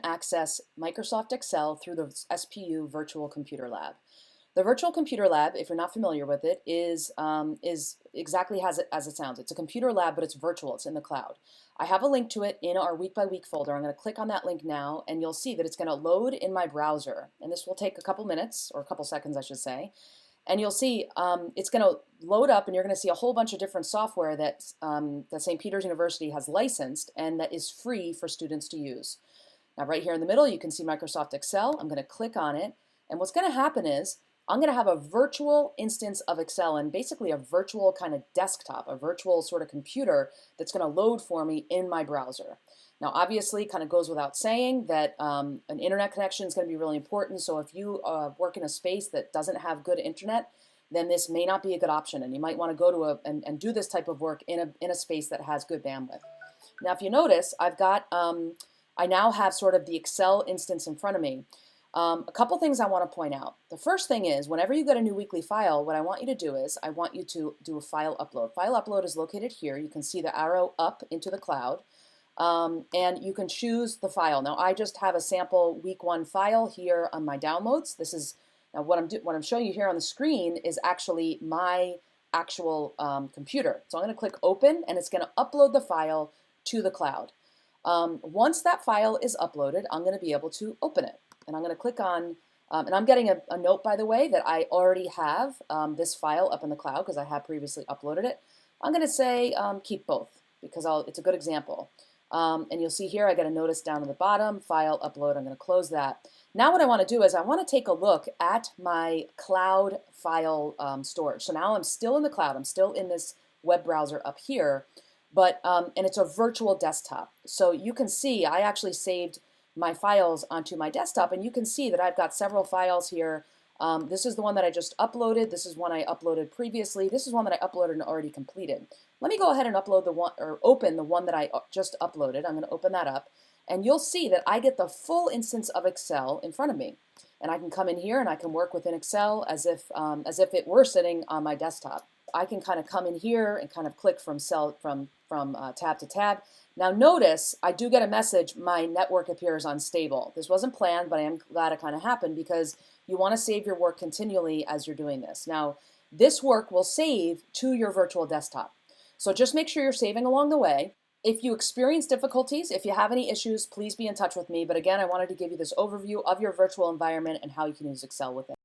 access Microsoft Excel through the SPU Virtual Computer Lab. The Virtual Computer Lab, if you're not familiar with it, is exactly as it sounds. It's a computer lab, but it's virtual. It's in the cloud. I have a link to it in our week by week folder. I'm going to click on that link now, and you'll see that it's going to load in my browser. And this will take a couple minutes, or a couple seconds, I should say. And you'll see it's going to load up, and you're going to see a whole bunch of different software that St. Peter's University has licensed and that is free for students to use. Now, right here in the middle, you can see Microsoft Excel. I'm going to click on it, and what's going to happen is I'm going to have a virtual instance of Excel and basically a virtual kind of desktop, a virtual sort of computer that's going to load for me in my browser. Now, obviously, kind of goes without saying that an internet connection is going to be really important. So if you work in a space that doesn't have good internet, then this may not be a good option, and you might want to go to and do this type of work in a space that has good bandwidth. Now, if you notice, I've got I now have sort of the Excel instance in front of me. A couple things I want to point out. The first thing is, whenever you get a new weekly file, what I want you to do is I want you to do a file upload. File upload is located here. You can see the arrow up into the cloud, and you can choose the file. Now, I just have a sample week 1 file here on my downloads. This is now what I'm showing you here on the screen is actually my actual computer. So I'm going to click open, and it's going to upload the file to the cloud. Once that file is uploaded, I'm going to be able to open it. And I'm going to click on, and I'm getting a note, by the way, that I already have this file up in the cloud because I have previously uploaded it. I'm going to say keep both because it's a good example. And you'll see here I get a notice down at the bottom, file upload. I'm going to close that. Now what I want to do is I want to take a look at my cloud file storage. So now I'm still in the cloud. I'm still in this web browser up here, but and it's a virtual desktop. So you can see I actually saved my files onto my desktop, and you can see that I've got several files here. This is the one that I just uploaded. This is one I uploaded previously. This is one that I uploaded and already completed. Let me go ahead and upload the one, or open the one that I just uploaded. I'm going to open that up, and you'll see that I get the full instance of Excel in front of me. And I can come in here and I can work within Excel as if it were sitting on my desktop. I can kind of come in here and kind of click from tab to tab. Now notice I do get a message, my network appears unstable. This wasn't planned, but I am glad it kind of happened because you want to save your work continually as you're doing this. Now this work will save to your virtual desktop. So just make sure you're saving along the way. If you experience difficulties, if you have any issues, please be in touch with me. But again, I wanted to give you this overview of your virtual environment and how you can use Excel with it.